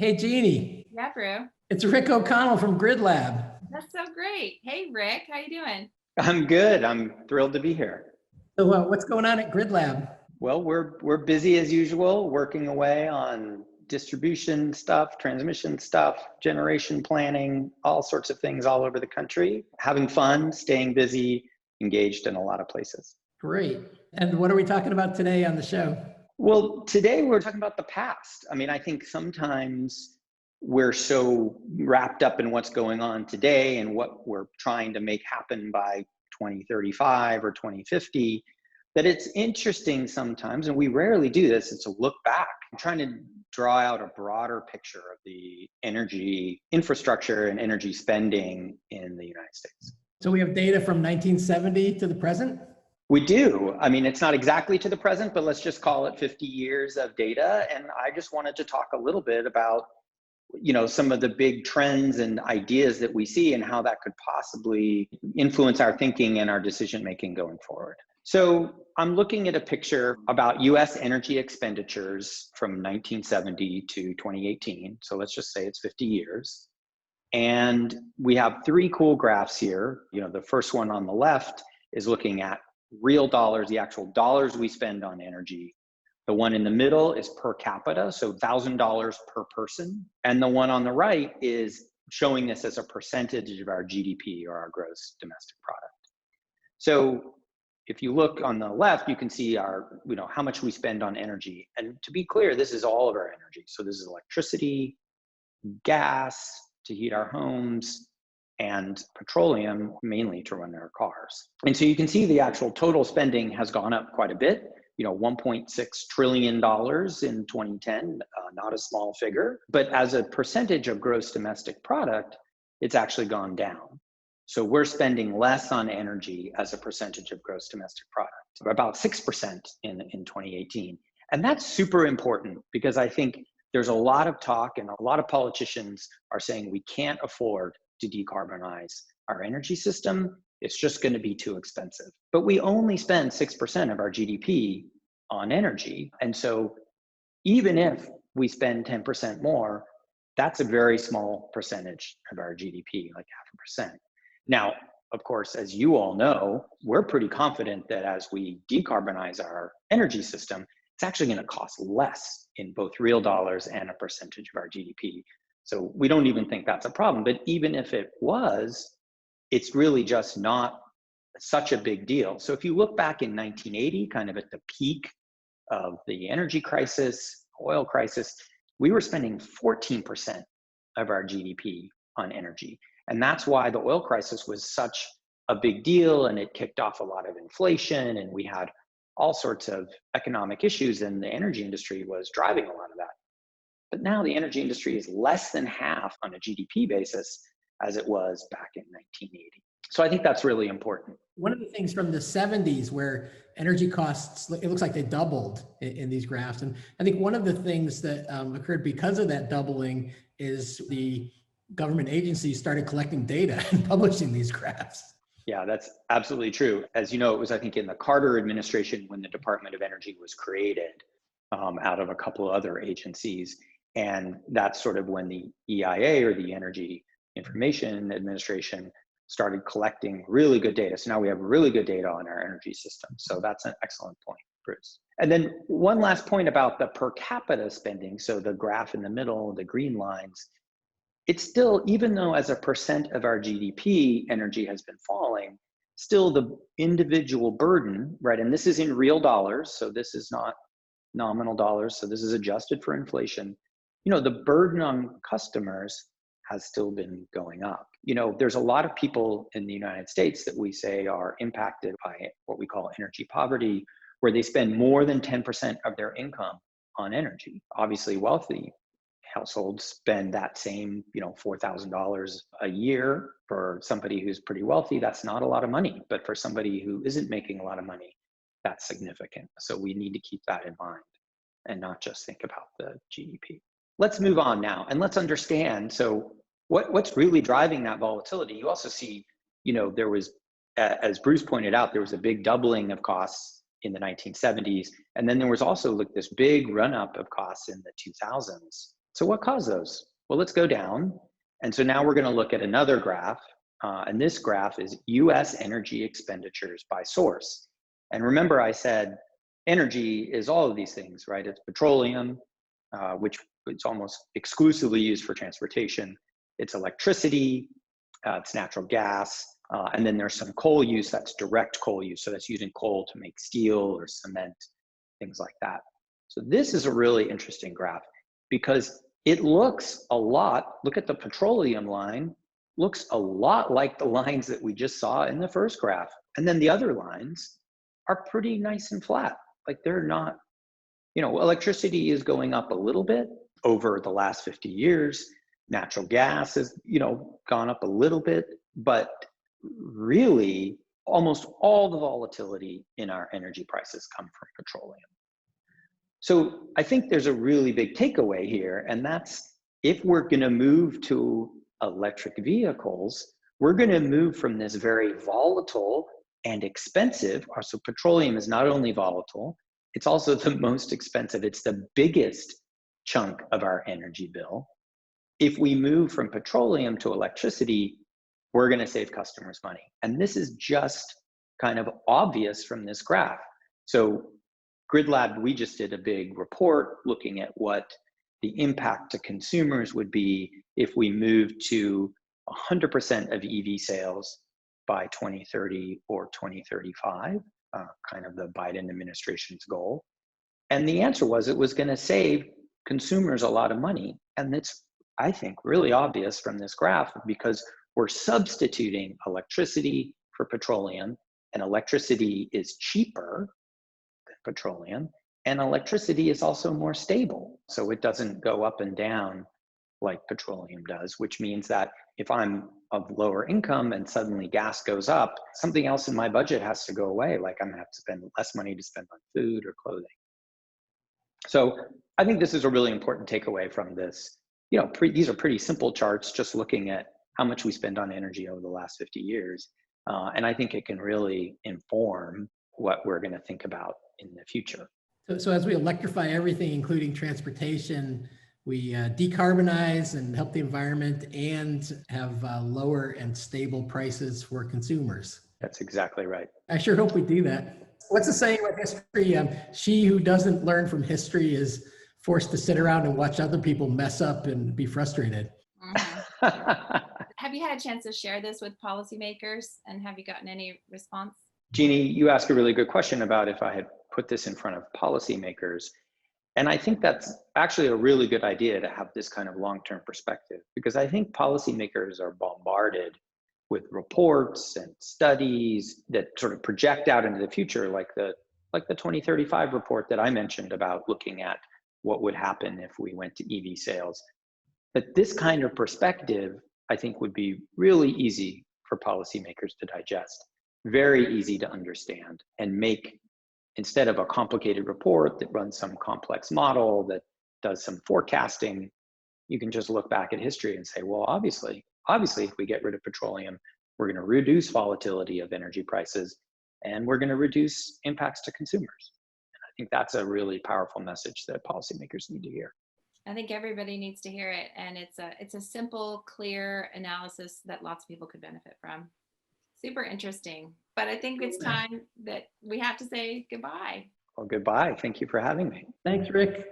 Hey, Jeannie, Yeah, Brew. it's Ric O'Connell from Grid Lab. That's so great. Hey, Rick, how you doing? I'm good. I'm thrilled to be here. So, what's going on at Grid Lab? Well, we're busy as usual, working away on distribution stuff, transmission stuff, generation planning, all sorts of things all over the country. Having fun, staying busy, engaged in a lot of places. Great. And what are we talking about today on the show? Well, today we're talking about the past. I mean, I think sometimes we're so wrapped up in what's going on today and what we're trying to make happen by 2035 or 2050 that it's interesting sometimes, and we rarely do this, is to look back. I'm trying to draw out a broader picture of the energy infrastructure and energy spending in the United States. So we have data from 1970 to the present? We do. I mean, it's not exactly to the present, but let's just call it 50 years of data. And I just wanted to talk a little bit about, some of the big trends and ideas that we see and how that could possibly influence our thinking and our decision-making going forward. So I'm looking at a picture about US energy expenditures from 1970 to 2018. So let's just say it's 50 years. And we have three cool graphs here. The first one on the left is looking at real dollars, the actual dollars we spend on energy. The one in the middle is per capita, so $1,000 per person. And the one on the right is showing this as a percentage of our GDP, or our gross domestic product. So if you look on the left, you can see how much we spend on energy. And to be clear, this is all of our energy. So this is electricity, gas to heat our homes, and petroleum mainly to run our cars. And so you can see the actual total spending has gone up quite a bit, $1.6 trillion in 2010, not a small figure. But as a percentage of gross domestic product, it's actually gone down. So we're spending less on energy as a percentage of gross domestic product, about 6% in 2018. And that's super important because I think there's a lot of talk and a lot of politicians are saying we can't afford to decarbonize our energy system. It's just going to be too expensive. But we only spend 6% of our GDP on energy. And so even if we spend 10% more, that's a very small percentage of our GDP, like 0.5%. Now, of course, as you all know, we're pretty confident that as we decarbonize our energy system, it's actually going to cost less in both real dollars and a percentage of our GDP. So we don't even think that's a problem. But even if it was, it's really just not such a big deal. So if you look back in 1980, kind of at the peak of the energy crisis, oil crisis, we were spending 14% of our GDP on energy. And that's why the oil crisis was such a big deal, and it kicked off a lot of inflation, and we had all sorts of economic issues, and the energy industry was driving a lot of that. But now the energy industry is less than half on a GDP basis as it was back in 1980. So I think that's really important. One of the things from the 70s where energy costs, it looks like they doubled in these graphs. And I think one of the things that occurred because of that doubling is the government agencies started collecting data and publishing these graphs. Yeah, that's absolutely true. As you know, it was, I think, in the Carter administration when the Department of Energy was created out of a couple of other agencies. And that's sort of when the EIA, or the Energy Information Administration, started collecting really good data. So now we have really good data on our energy system. So that's an excellent point, Bruce. And then one last point about the per capita spending. So the graph in the middle, the green lines, it's still, even though as a percent of our GDP, energy has been falling, still the individual burden, right? And this is in real dollars. So this is not nominal dollars. So this is adjusted for inflation. The burden on customers has still been going up. There's a lot of people in the United States that we say are impacted by what we call energy poverty, where they spend more than 10% of their income on energy. Obviously, wealthy households spend that same, $4,000 a year. For somebody who's pretty wealthy, that's not a lot of money. But for somebody who isn't making a lot of money, that's significant. So we need to keep that in mind and not just think about the GDP. Let's move on now and let's understand. So what's really driving that volatility? You also see, there was, as Bruce pointed out, there was a big doubling of costs in the 1970s. And then there was also this big run up of costs in the 2000s. So what caused those? Well, let's go down. And so now we're going to look at another graph. And this graph is US energy expenditures by source. And remember, I said energy is all of these things, right? It's petroleum, which is almost exclusively used for transportation. It's electricity, it's natural gas, and then there's some coal use, that's direct coal use. So that's using coal to make steel or cement, things like that. So this is a really interesting graph because it looks a lot, look at the petroleum line, looks a lot like the lines that we just saw in the first graph. And then the other lines are pretty nice and flat. Like they're not, electricity is going up a little bit over the last 50 years. Natural gas has, gone up a little bit, but really almost all the volatility in our energy prices come from petroleum. So I think there's a really big takeaway here, and that's if we're going to move to electric vehicles, we're going to move from this very volatile and expensive. So petroleum is not only volatile, it's also the most expensive. It's the biggest chunk of our energy bill. If we move from petroleum to electricity, we're going to save customers money. And this is just kind of obvious from this graph. So Grid Lab, we just did a big report looking at what the impact to consumers would be if we moved to 100% of EV sales by 2030 or 2035, kind of the Biden administration's goal. And the answer was it was going to save consumers a lot of money. And it's, I think, really obvious from this graph because we're substituting electricity for petroleum, and electricity is cheaper than petroleum, and electricity is also more stable. So it doesn't go up and down like petroleum does, which means that if I'm of lower income and suddenly gas goes up, something else in my budget has to go away. Like I'm gonna have to spend less money to spend on food or clothing. So I think this is a really important takeaway from this. These are pretty simple charts, just looking at how much we spend on energy over the last 50 years. And I think it can really inform what we're gonna think about in the future. So as we electrify everything, including transportation, we decarbonize and help the environment and have lower and stable prices for consumers. That's exactly right. I sure hope we do that. What's the saying with history? She who doesn't learn from history is forced to sit around and watch other people mess up and be frustrated. Mm-hmm. Have you had a chance to share this with policymakers, and have you gotten any response? Jeannie, you asked a really good question about if I had put this in front of policymakers. And I think that's actually a really good idea to have this kind of long-term perspective, because I think policymakers are bombarded with reports and studies that sort of project out into the future, like the 2035 report that I mentioned about looking at what would happen if we went to EV sales. But this kind of perspective, I think, would be really easy for policymakers to digest, very easy to understand, and make, instead of a complicated report that runs some complex model that does some forecasting, you can just look back at history and say, well, obviously, if we get rid of petroleum, we're going to reduce volatility of energy prices, and we're going to reduce impacts to consumers. And I think that's a really powerful message that policymakers need to hear. I think everybody needs to hear it, and it's a simple, clear analysis that lots of people could benefit from. Super interesting. But I think it's time that we have to say goodbye. Well, goodbye. Thank you for having me. Thanks, Rick.